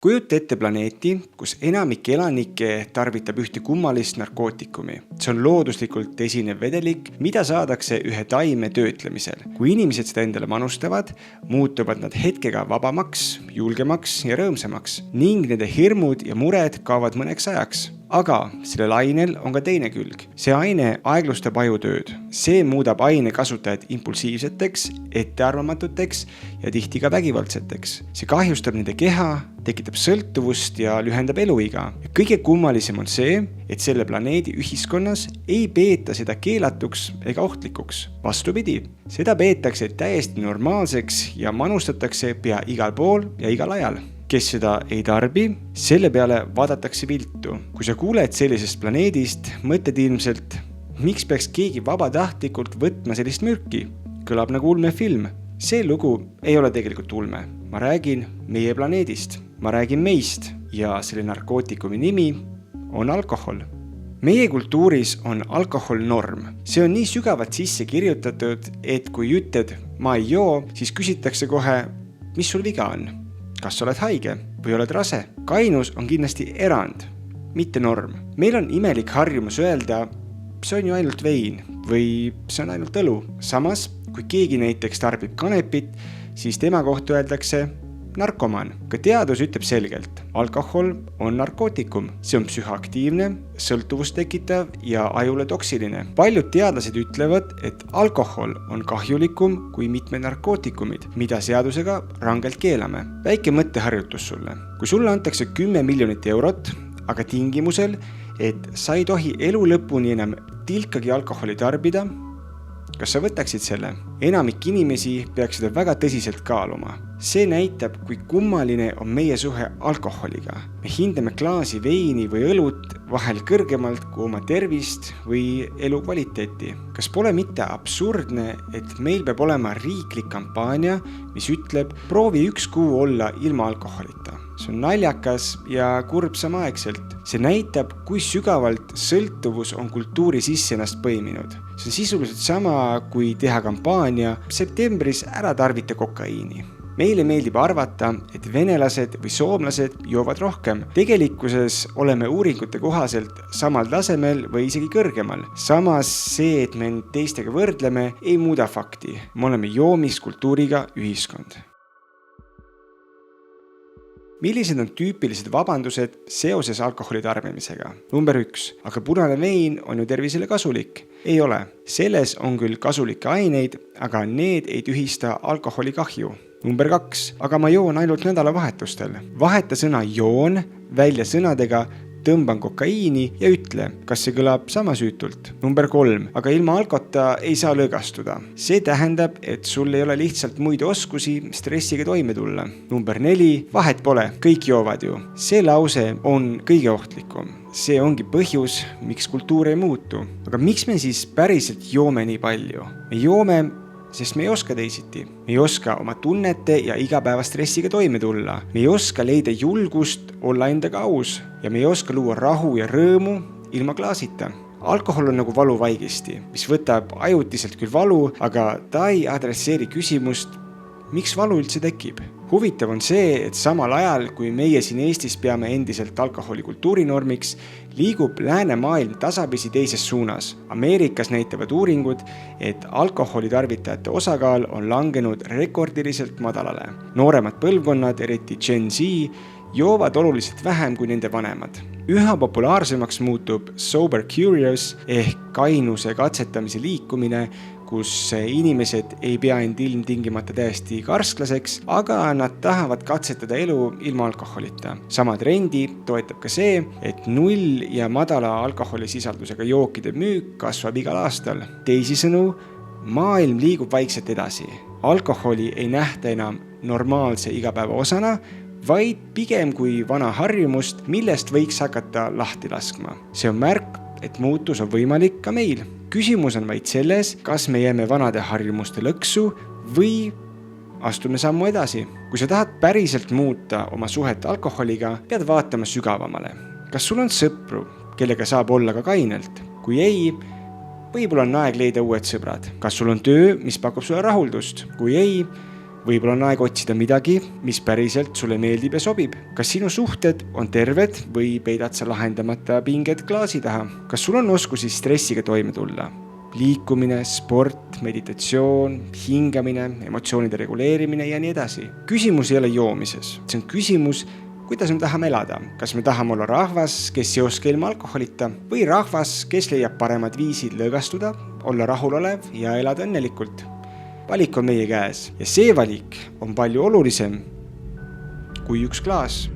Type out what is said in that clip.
Kujuta ette planeeti, kus enamik elanikke tarvitab ühte kummalist narkootikumi. See on looduslikult esinev vedelik, mida saadakse ühe taime töötlemisel. Kui inimesed seda endale manustavad, muutuvad nad hetkega vabamaks, julgemaks ja rõõmsamaks ning nende hirmud ja mured kaovad mõneks ajaks. Aga sellel ainel on ka teine külg. See aine aeglustab ajutööd. See muudab aine kasutajad impulsiivseteks, ettearvamatuteks ja tihti ka vägivaldseteks. See kahjustab nende keha, tekitab sõltuvust ja lühendab eluiga. Ja kõige kummalisem on see, et selle planeedi ühiskonnas ei peeta seda keelatuks ega ohtlikuks. Vastupidi, seda peetakse täiesti normaalseks ja manustatakse pea igal pool ja igal ajal. Kes seda ei tarbi, selle peale vaadatakse viltu. Kui sa kuuled sellisest planeedist, mõtled ilmselt, miks peaks keegi vabatahtlikult võtma sellist mürki? Kõlab nagu ulmefilm. See lugu ei ole tegelikult ulme. Ma räägin meie planeedist. Ma räägin meist ja selle narkootikumi nimi on alkohol. Meie kultuuris on alkohol norm. See on nii sügavalt sisse kirjutatud, et kui ütled ma ei joo, siis küsitakse kohe, mis sul viga on? Kas oled haige või oled rase? Kainus on kindlasti erand, mitte norm. Meil on imelik harjumus öelda, see on ju ainult vein või see on ainult õlu. Samas, kui keegi näiteks tarbib kanepit, siis tema kohta öeldakse narkoman. Ka teadus ütleb selgelt, alkohol on narkootikum. See on psühhoaktiivne, sõltuvust tekitav ja ajule toksiline. Paljud teadlased ütlevad, et alkohol on kahjulikum kui mitmed narkootikumid, mida seadusega rangelt keelame. Väike mõtteharjutus sulle. Kui sulle antakse 10 miljonit eurot, aga tingimusel, et sa ei tohi elu lõpuni enam tilkagi alkoholi tarbida, kas sa võtaksid selle? Enamik inimesi peaks seda väga tõsiselt kaaluma. See näitab, kui kummaline on meie suhe alkoholiga. Me hindame klaasi veini või õlut vahel kõrgemalt kui oma tervist või elukvaliteeti. Kas pole mitte absurdne, et meil peab olema riiklik kampaania, mis ütleb, proovi 1 kuu olla ilma alkoholita? See on naljakas ja kurb samaaegselt. See näitab, kui sügavalt sõltuvus on kultuuri sisse ennast põiminud. See on sisuliselt sama, kui teha kampaania septembris ära tarvita kokaiini. Meile meeldib arvata, et venelased või soomlased joovad rohkem. Tegelikkuses oleme uuringute kohaselt samal tasemel või isegi kõrgemal. Samas see, et me teistega võrdleme, ei muuda fakti. Me oleme joomiskultuuriga ühiskond. Millised on tüüpilised vabandused seoses alkoholi tarbimisega? Number 1. Aga punane vein on ju tervisele kasulik. Ei ole. Selles on küll kasulikke aineid, aga need ei tühista alkoholi kahju. Number 2. Aga ma joon ainult nädalavahetustel. Vaheta sõna joon välja sõnadega tõmban kokaiini ja ütle, kas see kõlab sama süütult. Number 3. Aga ilma alkota ei saa lõõgastuda. See tähendab, et sul ei ole lihtsalt muid oskusi stressiga toime tulla. Number 4. Vahet pole, kõik joovad ju. See lause on kõige ohtlikum. See ongi põhjus, miks kultuur ei muutu. Aga miks me siis päriselt joome nii palju? Me joome, sest me ei oska teisiti. Me ei oska oma tunnete ja igapäeva stressiga toime tulla. Me ei oska leida julgust olla endaga aus ja me ei oska luua rahu ja rõõmu ilma klaasita. Alkohol on nagu valuvaigisti, mis võtab ajutiselt küll valu, aga ta ei adresseeri küsimust, miks valu üldse tekib. Huvitav on see, et samal ajal, kui meie siin Eestis peame endiselt alkoholi kultuurinormiks, liigub läänemaailm tasapisi teises suunas. Ameerikas näitavad uuringud, et alkoholi tarvitajate osakaal on langenud rekordiliselt madalale. Nooremad põlvkonnad, eriti Gen Z, joovad oluliselt vähem kui nende vanemad. Üha populaarsemaks muutub sober curious ehk kainuse katsetamise liikumine, kus inimesed ei pea end ilmtingimata täiesti karsklaseks, aga nad tahavad katsetada elu ilma alkoholita. Sama trendi toetab ka see, et 0 ja madala alkoholisisaldusega jookide müük kasvab igal aastal. Teisisõnu, maailm liigub vaikselt edasi. Alkoholi ei nähta enam normaalse igapäeva osana, vaid pigem kui vana harjumust, millest võiks hakata lahti laskma. See on märk, et muutus on võimalik ka meil. Küsimus on vaid selles, kas me jääme vanade harjumuste lõksu või astume sammu edasi. Kui sa tahad päriselt muuta oma suhet alkoholiga, pead vaatama sügavamale. Kas sul on sõpru, kellega saab olla ka kainelt? Kui ei, võib-olla on aeg leida uued sõbrad. Kas sul on töö, mis pakub sulle rahuldust? Kui ei, Võib-olla on aeg otsida midagi, mis päriselt sulle meeldib ja sobib. Kas sinu suhted on terved või peidad sa lahendamata pinged klaasi taha? Kas sul on oskusi stressiga toime tulla? Liikumine, sport, meditatsioon, hingamine, emotsioonide reguleerimine ja nii edasi. Küsimus ei ole joomises. See on küsimus, kuidas me tahame elada. Kas me tahame olla rahvas, kes ei oska ilma alkoholita või rahvas, kes leiab paremad viisid lõõgastuda, olla rahulolev ja elada õnnelikult. Valik on meie käes ja see valik on palju olulisem kui üks klaas.